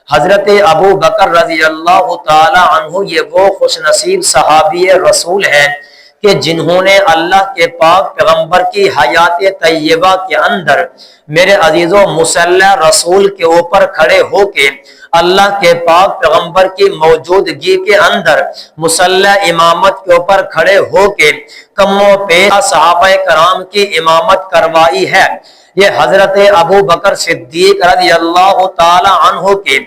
حضرت ابو بکر رضی اللہ تعالی عنہ یہ وہ خوش نصیب صحابی رسول ہیں کہ جنہوں نے اللہ کے پاک پیغمبر کی حیات طیبہ کے اندر میرے عزیزوں مصلی رسول کے اوپر کھڑے ہو کے اللہ کے پاک پیغمبر کی موجودگی کے اندر مصلی امامت کے اوپر کھڑے ہو کے کم و پیش صحابہ کرام کی امامت کروائی ہے۔ یہ حضرت ابو بکر صدیق رضی اللہ تعالی عنہ کے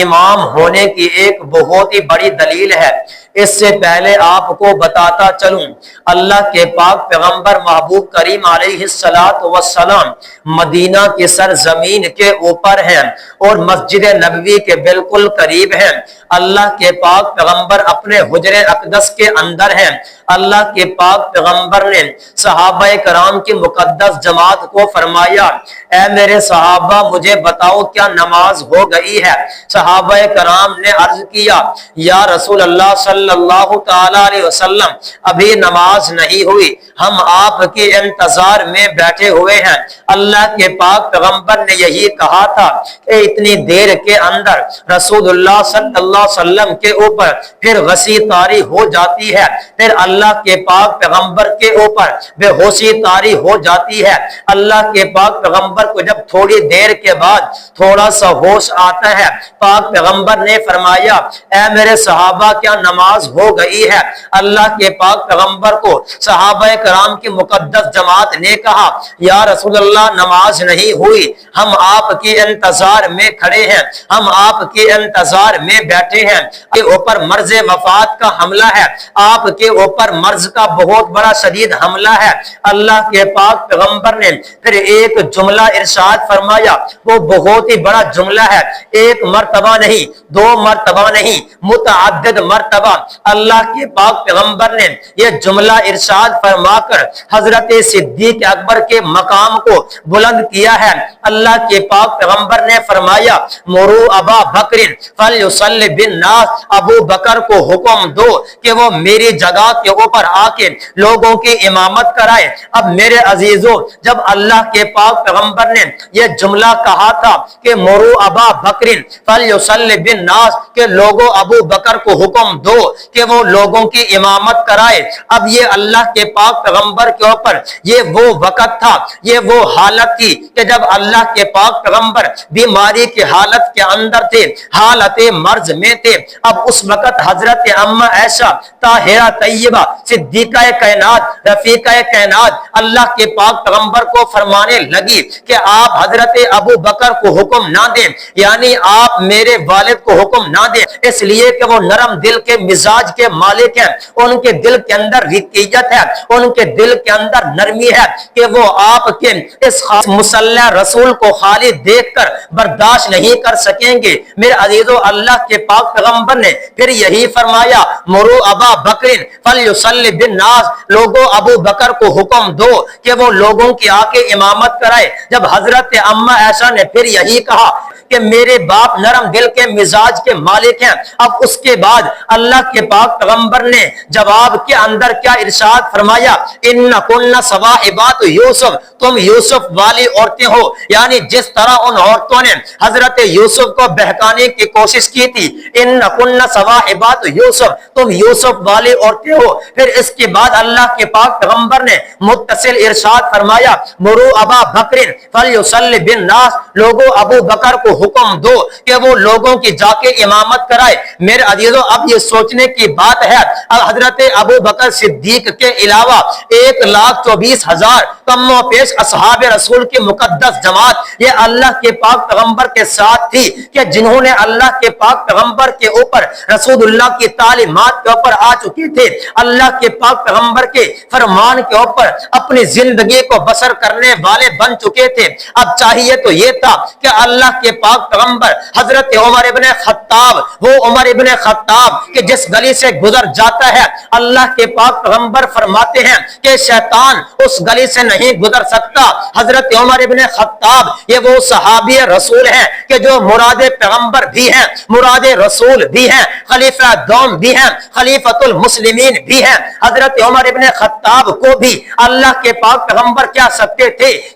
امام ہونے کی ایک بہت ہی بڑی دلیل ہے۔ اس سے پہلے آپ کو بتاتا چلوں، اللہ کے پاک پیغمبر محبوب کریم علیہ السلام مدینہ کی سرزمین کے اوپر ہیں اور مسجد نبوی کے بالکل قریب ہیں۔ اللہ کے پاک پیغمبر اپنے حجر اقدس کے اندر ہیں۔ اللہ کے پاک پیغمبر نے صحابہ کرام کی مقدس جماعت کو فرمایا، اے میرے صحابہ مجھے بتاؤ کیا نماز ہو گئی ہے؟ صحابہ کرام نے عرض کیا، یا رسول اللہ صلی اللہ تعالی علیہ وسلم ابھی نماز نہیں ہوئی، ہم آپ کے انتظار میں بیٹھے ہوئے ہیں۔ اللہ کے پاک پیغمبر نے یہی کہا تھا کہ اتنی دیر کے اندر رسول اللہ صلی اللہ علیہ وسلم کے اوپر پھر غصی طاری ہو جاتی ہے، پھر اللہ کے پاک پیغمبر کے اوپر بے ہوشی طاری ہو جاتی ہے۔ اللہ کے پاک پیغمبر کو جب تھوڑی دیر کے بعد تھوڑا سا ہوش آتا ہے، پاک پیغمبر نے فرمایا، اے میرے صحابہ کیا نماز ہو گئی ہے؟ اللہ کے پاک پیغمبر کو صحابہ کرام کی مقدس جماعت نے کہا، یا رسول اللہ نماز نہیں ہوئی، ہم آپ کے انتظار میں کھڑے ہیں، ہم آپ کے انتظار میں بیٹھے ہیں۔ کے اوپر مرض وفات کا حملہ ہے، آپ کے اوپر مرض کا بہت بڑا شدید حملہ ہے۔ اللہ کے پاک پیغمبر نے پھر ایک جملہ ارشاد فرمایا، وہ بہت ہی بڑا جملہ ہے، ایک مرتبہ نہیں، دو مرتبہ نہیں، متعدد مرتبہ اللہ کے پاک پیغمبر نے یہ جملہ ارشاد فرما کر حضرت صدیق اکبر کے مقام کو بلند کیا ہے۔ اللہ کے پاک پیغمبر نے فرمایا، مرو ابا بکر فلیصلی بالناس، ابو بکر کو حکم دو کہ وہ میری جگہ کے اوپر آ کے لوگوں کی امامت کرائے۔ اب میرے عزیزوں، جب اللہ کے پاک پیغمبر نے یہ جملہ کہا تھا کہ مرو ابا بکر فلیصلی بالناس، کہ لوگوں ابو بکر کو حکم دو کہ وہ لوگوں کی امامت کرائے، اب یہ اللہ کے پاک پیغمبر کے اوپر یہ وہ وقت تھا، یہ وہ حالت تھی کہ جب اللہ کے پاک پیغمبر بیماری کی حالت کے اندر تھے، حالت مرض میں تھے۔ اب اس وقت حضرت اما عائشہ طاہرہ طیبہ صدیقہ کائنات رفیقہ کائنات اللہ کے پاک پیغمبر کو فرمانے لگی کہ آپ حضرت ابو بکر کو حکم نہ دیں، یعنی آپ میرے والد کو حکم نہ دیں، اس لیے کہ وہ نرم دل کے مزاج کے مالک ہیں، ان کے دل کے اندر رقیت ہے، ان کے دل کے اندر نرمی ہے کہ وہ آپ کے اس خاص مصلی رسول کو خالی دیکھ کر برداشت نہیں کر سکیں گے۔ میرے عزیزو، اللہ کے پاک پیغمبر نے پھر یہی فرمایا، مرو ابا بکر فلیصلی بالناس، لوگوں ابو بکر کو حکم دو کہ وہ لوگوں کی آ کے امامت کرائے۔ جب حضرت اما عائشہ نے پھر یہی کہا کہ میرے باپ نرم دل کے مزاج کے مالک ہیں، اب اس کے بعد اللہ کے پاک پیغمبر نے جواب کے اندر کیا ارشاد فرمایا، اِنَّكُنَّ صَوَاحِبَاتُ یوسف، تم یوسف والی عورتیں ہو، یعنی جس طرح ان عورتوں نے حضرت یوسف کو بہکانے کی کوشش کی تھی، اِنَّكُنَّ صَوَاحِبَاتُ یوسف، تم یوسف والی عورتیں ہو۔ پھر اس کے بعد اللہ کے پاک پیغمبر نے متصل ارشاد فرمایا، مرو ابا بکر فلیصلی بالناس، لوگوں ابو بکر کو حکم دو کہ وہ لوگوں کی جا کے امامت کرائے۔ میرے عزیزوں، اب یہ سوچنے کی بات ہے، اب حضرت ابو بکر صدیق کے علاوہ 1,24,000 کم و پیش اصحاب رسول کی مقدس جماعت یہ اللہ کے پاک پیغمبر کے ساتھ تھی کہ جنہوں نے اللہ کے پاک پیغمبر کے اوپر رسول اللہ کی تعلیمات کے اوپر آ چکے تھے، اللہ کے پاک پیغمبر کے فرمان کے اوپر اپنی زندگی کو بسر کرنے والے بن چکے تھے۔ اب چاہیے تو یہ تھا کہ اللہ کے پاک پیغمبر حضرت عمر ابن خطاب، وہ عمر ابن خطاب کہ جس گلی سے گزر جاتا ہے، اللہ کے پاک پیغمبر فرماتے ہیں کہ شیطان اس گلی سے نہیں گزر سکتا۔ حضرت عمر ابن خطاب یہ وہ صحابی رسول ہیں کہ جو مراد پیغمبر بھی ہیں، مراد رسول بھی ہیں، خلیفہ دوم بھی ہیں، خلیفۃ المسلمین بھی ہیں۔ حضرت عمر ابن خطاب کو بھی اللہ کے پاک پیغمبر کیا سکتے تھے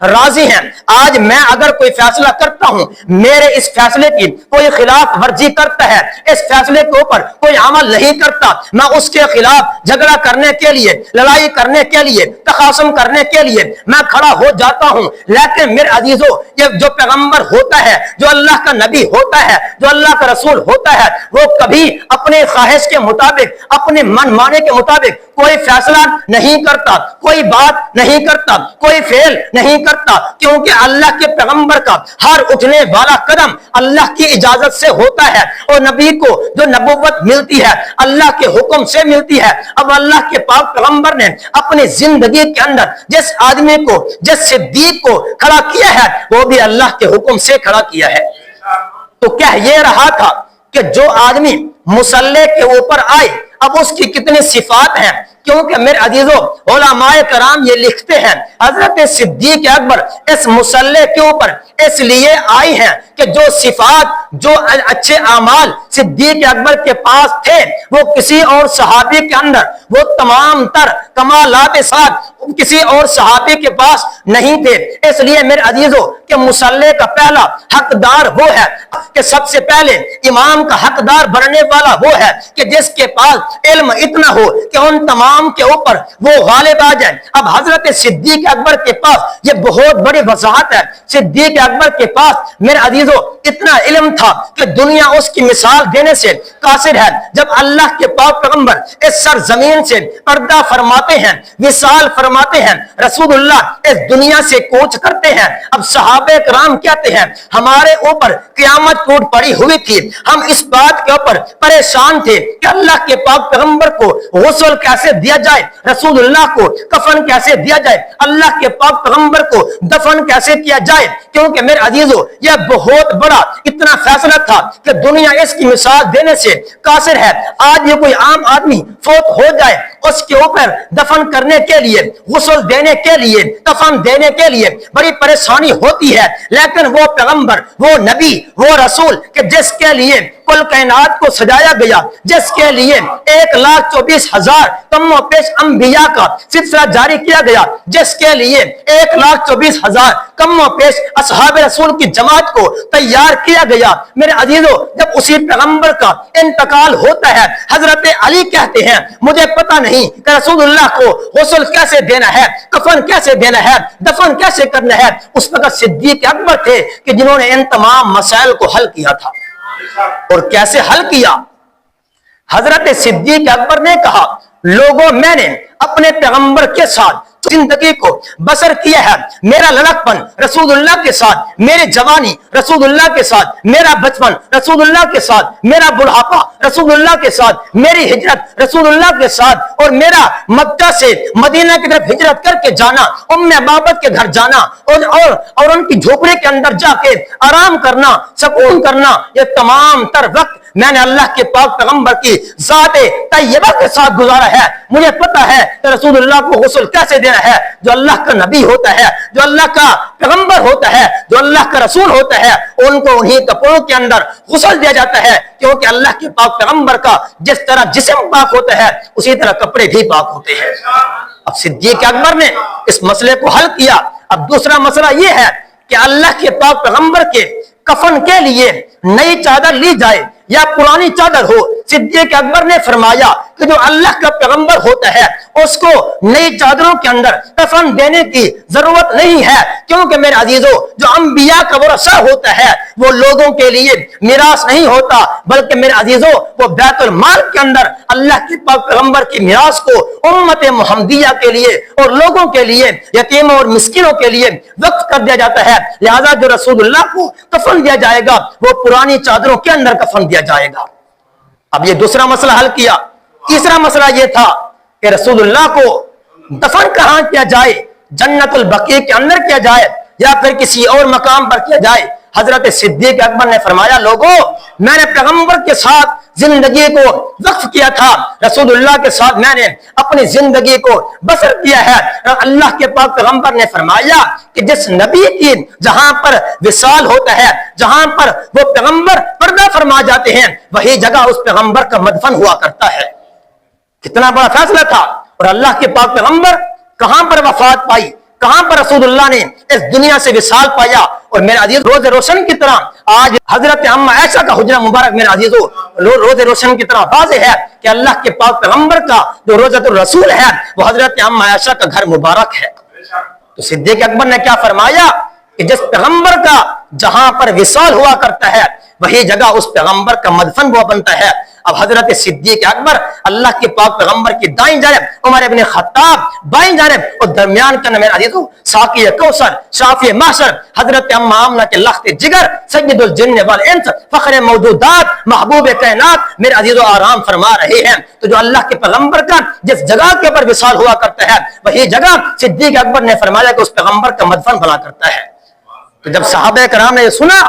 راضی ہیں۔ آج میں اگر کوئی فیصلہ کرتا ہوں، میرے اس فیصلے کی کوئی خلاف ورزی کرتا ہے، اس فیصلے کے اوپر کوئی عمل نہیں کرتا، میں اس کے خلاف جھگڑا کرنے کے لیے، لڑائی کرنے کے لیے، تخاصم کرنے کے لیے میں کھڑا ہو جاتا ہوں۔ لیکن میرے عزیزو، یہ جو پیغمبر ہوتا ہے، جو اللہ کا نبی ہوتا ہے، جو اللہ کا رسول ہوتا ہے، وہ کبھی اپنے خواہش کے مطابق، اپنے من مانے کے مطابق کوئی فیصلہ نہیں کرتا، کوئی بات نہیں کرتا، کوئی فعل نہیں کرتا، کیونکہ اللہ کے پیغمبر کا ہر اٹھنے والا قدم اللہ کی اجازت سے ہوتا ہے، اور نبی کو جو نبوت ملتی ہے اللہ کے حکم سے ملتی ہے۔ اب اللہ کے پاک پیغمبر نے اپنی زندگی کے اندر جس آدمی کو، جس صدیق کو کھڑا کیا ہے، وہ بھی اللہ کے حکم سے کھڑا کیا ہے۔ تو کہہ یہ رہا تھا کہ جو آدمی مصلی کے اوپر آئے، اب اس کی کتنی صفات ہیں، کیونکہ میرے عزیزو علماء کرام یہ لکھتے ہیں حضرت صدیق اکبر اس مصلی کے اوپر اس لیے آئی ہیں کہ جو صفات، جو اچھے اعمال صدیق اکبر کے پاس تھے، وہ کسی اور صحابی کے اندر وہ تمام تر کمالات ساتھ کسی اور صحابی کے پاس نہیں تھے۔ اس لیے میرے عزیزو کہ مصلی کا پہلا حقدار وہ ہے کہ سب سے پہلے امام کا حقدار بننے والا وہ ہے کہ جس کے پاس علم اتنا ہو کہ ان تمام کے اوپر وہ غالب آ جائے۔ اب حضرت صدیق اکبر کے پاس یہ بہت بڑی وضاحت ہے۔ صدیق اکبر کے پاس میرے عزیزو اتنا علم تھا کہ دنیا اس کی مثال دینے سے قاصر ہے۔ جب اللہ کے پاک پیغمبر اس سرزمین سے پردہ فرماتے ہیں، وصال فرماتے ہیں، رسول اللہ اس دنیا سے کوچ کرتے ہیں، اب صحابہ کرام کہتے ہیں ہمارے اوپر قیامت ٹوٹ پڑی ہوئی تھی، ہم اس بات کے اوپر پریشان تھے کہ اللہ کے پاک پیغمبر کو غسل کیسے دیا جائے، رسول اللہ کو کفن کیسے دیا جائے، اللہ کے پاک پیغمبر کو دفن کیسے کیا جائے، کیونکہ میرے عزیزو یہ بہت بڑا اتنا فیصلہ تھا کہ دنیا اس کی مثال دینے سے قاصر ہے۔ آج یہ کوئی عام آدمی فوت ہو جائے، اس کے اوپر دفن کرنے کے لیے، غسل دینے کے لیے، کفن دینے کے لیے بڑی پریشانی ہوتی ہے، لیکن وہ پیغمبر، وہ نبی، وہ رسول کہ جس کے لیے کل کائنات کو سجایا گیا، جس کے لیے 1,24,000 کم و پیش انبیاء کا سلسلہ جاری کیا گیا، جس کے لیے 1,24,000 کم و پیش اصحاب رسول کی جماعت کو تیار کیا گیا۔ میرے عزیزو جب اسی پیغمبر کا انتقال ہوتا ہے، حضرت علی کہتے ہیں مجھے پتہ نہیں کہ رسول اللہ کو غسل کیسے دینا ہے، کفن کیسے دینا ہے، دفن کیسے کرنا ہے۔ اس وقت صدیق اکبر تھے کہ جنہوں نے ان تمام مسائل کو حل کیا تھا۔ اور کیسے حل کیا؟ حضرت صدیق اکبر نے کہا لوگوں، میں نے اپنے پیغمبر کے ساتھ زندگی کو بسر کیا ہے، میرا لڑکپن رسول اللہ کے ساتھ، میری جوانی رسول اللہ کے ساتھ، میرا بچپن رسول اللہ کے ساتھ، میرا بڑھاپا رسول اللہ کے ساتھ، میری ہجرت رسول اللہ کے ساتھ، اور میرا مکہ سے مدینہ کی طرف ہجرت کر کے جانا، ام بابت کے گھر جانا اور ان کی جھوپڑی کے اندر جا کے آرام کرنا، سکون کرنا، یہ تمام تر وقت میں نے اللہ کے پاک پیغمبر کی ذات طیبہ کے ساتھ گزارا ہے۔ مجھے پتا ہے کہ رسول اللہ کو غسل کیسے دینا ہے، جو اللہ کا نبی ہوتا ہے، جو اللہ کا پیغمبر ہوتا ہے، جو اللہ کا رسول ہوتا ہے، ان کو انہی کپڑوں کے اندر غسل دیا جاتا ہے، کیونکہ اللہ کے پاک پیغمبر کا جس طرح جسم پاک ہوتا ہے اسی طرح کپڑے بھی پاک ہوتے ہیں۔ اب صدیق اکبر نے اس مسئلے کو حل کیا۔ اب دوسرا مسئلہ یہ ہے کہ اللہ کے پاک پیغمبر کے کفن کے لیے نئی چادر لی جائے یا پرانی چادر ہو۔ صدیق اکبر نے فرمایا کہ جو اللہ کا پیغمبر ہوتا ہے اس کو نئی چادروں کے اندر کفن دینے کی ضرورت نہیں ہے، کیونکہ میرے عزیزو جو انبیاء کا ورثہ ہوتا ہے وہ لوگوں کے لیے میراث نہیں ہوتا، بلکہ میرے عزیزو وہ بیت المال کے اندر اللہ کے پاک پیغمبر کی میراث کو امت محمدیہ کے لیے اور لوگوں کے لیے، یتیموں اور مسکینوں کے لیے وقف کر دیا جاتا ہے۔ لہذا جو رسول اللہ کو کفن دیا جائے گا وہ پرانی چادروں کے اندر کفن دیا جائے گا۔ اب یہ دوسرا مسئلہ حل کیا۔ تیسرا مسئلہ یہ تھا کہ رسول اللہ کو دفن کہاں کیا جائے، جنت البقیع کے اندر کیا جائے یا پھر کسی اور مقام پر کیا جائے۔ حضرت صدیق اکبر نے فرمایا لوگوں، میں نے پیغمبر کے ساتھ زندگی کو وقف کیا تھا، رسول اللہ کے ساتھ میں نے اپنی زندگی کو بسر کیا ہے۔ اللہ کے پاک پیغمبر نے فرمایا کہ جس نبی کی جہاں پر وصال ہوتا ہے، جہاں پر وہ پیغمبر پردہ فرما جاتے ہیں، وہی جگہ اس پیغمبر کا مدفن ہوا کرتا ہے۔ کتنا بڑا فیصلہ تھا۔ اور اللہ کے پاک پیغمبر کہاں پر وفات پائی؟ کہاں پر رسول اللہ نے اس دنیا سے وصال پایا؟ اور میرے عزیز روز روشن کی طرح آج حضرت اما عائشہ کا حجرہ مبارک میرے عزیزو روز روشن کی طرح واضح ہے کہ اللہ کے پاک پیغمبر کا جو روزۃ الرسول ہے وہ حضرت اما عائشہ کا گھر مبارک ہے۔ تو صدیق اکبر نے کیا فرمایا کہ جس پیغمبر کا جہاں پر وصال ہوا کرتا ہے وہی جگہ اس پیغمبر کا مدفن ہوا بنتا ہے۔ اب حضرت صدیق اکبر اللہ کے پاک پیغمبر کی دائیں جانب عمر ابن خطاب بائیں جانب اور درمیان کا میرے عزیزو ساقی کوثر شافی محشر حضرت ام آمنہ کے لخت جگر سید الجن والانس فخر موجودات محبوب کائنات میرے عزیزو آرام فرما رہے ہیں۔ تو جو اللہ کے پیغمبر کا جس جگہ کے اوپر وصال ہوا کرتا ہے وہی جگہ صدیق اکبر نے فرمایا کہ اس پیغمبر کا مدفن بنا کرتا ہے۔ تو جب صحابہ کرام نے یہ سنا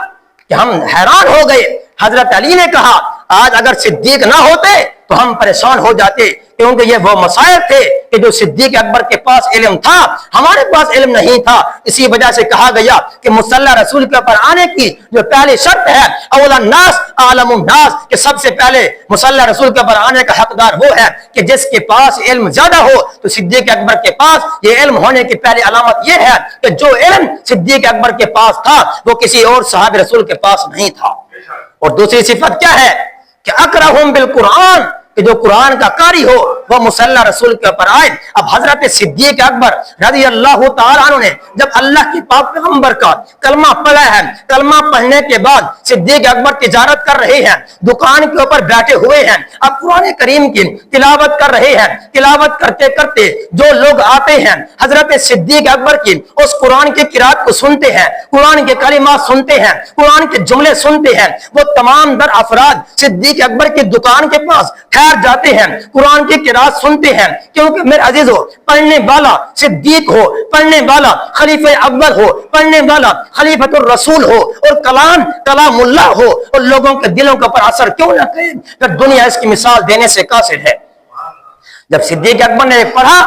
کہ ہم حیران ہو گئے۔ حضرت علی نے کہا آج اگر صدیق نہ ہوتے تو ہم پریشان ہو جاتے، کیونکہ یہ وہ مسائل تھے کہ جو صدیق اکبر کے پاس علم تھا ہمارے پاس علم نہیں تھا۔ اسی وجہ سے کہا گیا کہ مصلی رسول کے اوپر آنے کی جو پہلی شرط ہے اول الناس عالم الناس، کہ سب سے پہلے مصلی رسول کے اوپر آنے کا حقدار وہ ہے کہ جس کے پاس علم زیادہ ہو۔ تو صدیق اکبر کے پاس یہ علم ہونے کی پہلی علامت یہ ہے کہ جو علم صدیق اکبر کے پاس تھا وہ کسی اور صحابہ رسول کے پاس نہیں تھا۔ اور دوسری صفت کیا ہے کہ اقرأہم بالقرآن، کہ جو قرآن کا قاری ہو وہ مصلی رسول کے اوپر آئے۔ اب حضرت صدیق اکبر رضی اللہ تعالیٰ عنہ نے جب اللہ کے پاک پیغمبر کا کلمہ پڑھا ہے، کلمہ پڑھنے کے بعد صدیق اکبر تجارت کر رہے ہیں، دکان کے اوپر بیٹھے ہوئے ہیں، اب قرآن کریم کی تلاوت کر رہے ہیں۔ تلاوت کرتے کرتے جو لوگ آتے ہیں حضرت صدیق اکبر کی اس قرآن کی قرات کو سنتے ہیں، قرآن کے کلمات سنتے ہیں، قرآن کے جملے سنتے ہیں، وہ تمام در افراد صدیق اکبر کی دکان کے پاس ٹھہر جاتے ہیں، قرآن کی قرات سنتے ہیں، کیونکہ میرے عزیزو پڑھنے والا صدیق ہو، پڑھنے والا خلیفہ اول ہو، پڑھنے والا خلیفۃ الرسول ہو اور کلام اللہ ہو، اور لوگوں کے دلوں کے اوپر اثر کیوں نہ کرے؟ پھر دنیا اس کی مثال دینے سے قاصر ہے۔ جب صدیق اکبر نے پڑھا،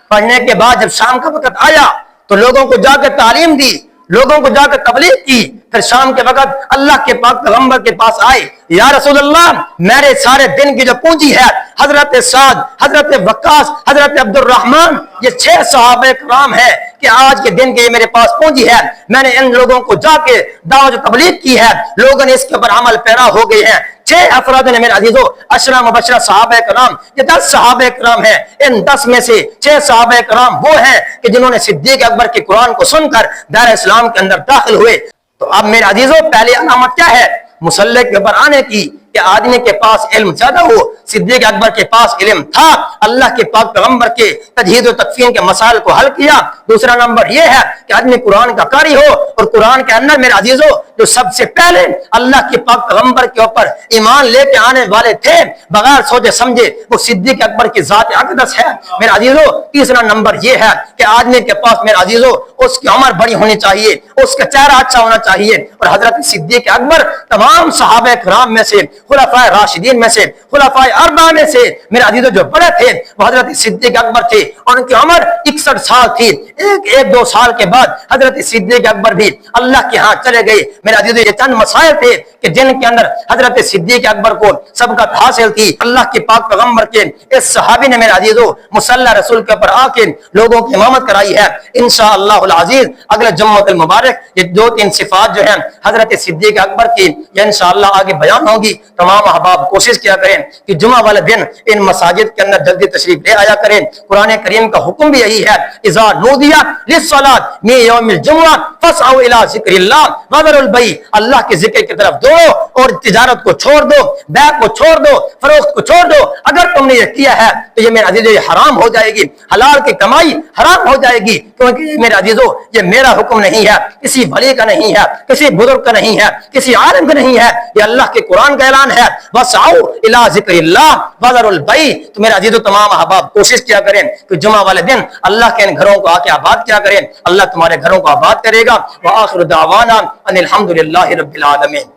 پڑھنے کے بعد جب شام کا وقت آیا تو لوگوں کو جا کے تعلیم دی، لوگوں کو جا کے تبلیغ کی۔ پھر شام کے وقت اللہ کے پاک پیغمبر کے پاس آئے، یا رسول اللہ میرے سارے دن کی جو پونجی ہے حضرت سعد، حضرت وقاص، حضرت عبد الرحمن، یہ 6 صحابہ کرام ہیں کہ آج کے دن کے یہ میرے پاس پونجی ہے، میں نے ان لوگوں کو جا کے دعوت تبلیغ کی ہے، لوگوں نے اس کے اوپر عمل پیرا ہو گئے ہیں۔ 6 افراد نے میرے عزیزو عشرہ مبشرہ صحابہ کرام، یہ 10 صحابہ کرام ہیں، ان 10 میں سے 6 صحابہ کرام وہ ہیں کہ جنہوں نے صدیق اکبر کے قرآن کو سن کر دائرہ اسلام کے اندر داخل ہوئے۔ تو اب میرے عزیزو پہلی علامت کیا ہے مصلی کے اوپر آنے کی؟ کہ آدمی کے پاس علم زیادہ ہو۔ صدیق اکبر کے پاس علم تھا، اللہ کے پاک پیغمبر کے تجہیز و تکفین کے مسائل کو حل کیا۔ دوسرا نمبر یہ ہے کہ آدمی قرآن کا قاری ہو، اور قرآن کے اندر میرے عزیزو جو سب سے پہلے اللہ کے پاک پیغمبر کے اوپر ایمان لے کے آنے والے تھے بغیر سوچے سمجھے وہ صدیق اکبر کی ذات اقدس ہے میرے عزیزو۔ تیسرا نمبر یہ ہے کہ آدمی کے پاس میرے عزیزو اس کی عمر بڑی ہونی چاہیے، اس کا چہرہ اچھا ہونا چاہیے۔ اور حضرت صدیق اکبر تمام صحابہ کرام میں سے، خلفائے راشدین میں سے، خلفائے اربعہ میں سے میرے عزیزو جو بڑے تھے وہ حضرت صدیق اکبر تھے، اور ان کی عمر 61 سال تھی۔ ایک دو سال کے بعد حضرت صدیق اکبر بھی اللہ کے ہاں چلے گئے۔ میرے عزیزو یہ چند مسائل تھے کہ جن کے اندر حضرت صدیق اکبر کو سبقت حاصل تھی۔ اللہ کے پاک پیغمبر کے اس صحابی نے میرے عزیزو مصلی رسول کے اوپر آ کے لوگوں کی امامت کرائی ہے۔ انشاءاللہ العزیز اگلے جمعہ المبارک یہ 2-3 صفات جو ہیں حضرت صدیق اکبر کی یہ انشاءاللہ آگے بیان ہوگی۔ تمام احباب کوشش کیا کریں کہ جمعہ والے دن ان مساجد کے اندر جلدی تشریف لے آیا کریں۔ قرآن کریم کا حکم بھی یہی ہے، اذا نودی للصلاۃ من یوم الجمعہ فاسعوا الی ذکر اللہ وذروا البیع، اللہ کے ذکر کی طرف دوڑو اور تجارت کو چھوڑ دو، بیع کو چھوڑ دو، فروخت کو چھوڑ دو۔ اگر تم نے یہ کیا ہے تو یہ میرے عزیزو یہ حرام ہو جائے گی، حلال کی کمائی حرام ہو جائے گی، کیونکہ یہ میرے عزیزو یہ میرا حکم نہیں ہے، کسی ولی کا نہیں ہے، کسی بزرگ کا نہیں ہے، کسی عالم کا نہیں ہے، یہ اللہ کے قرآن کا اعلان ہے، وسعوا الی ذکر اللہ وذروا البیع۔ تو میرے عزیزو تمام احباب کوشش کیا کریں کہ جمعہ والے دن اللہ کے ان گھروں کو آ کے آباد کیا کریں، اللہ تمہارے گھروں کو آباد کرے گا۔ وآخر دعوانا ان الحمد للہ رب العالمین۔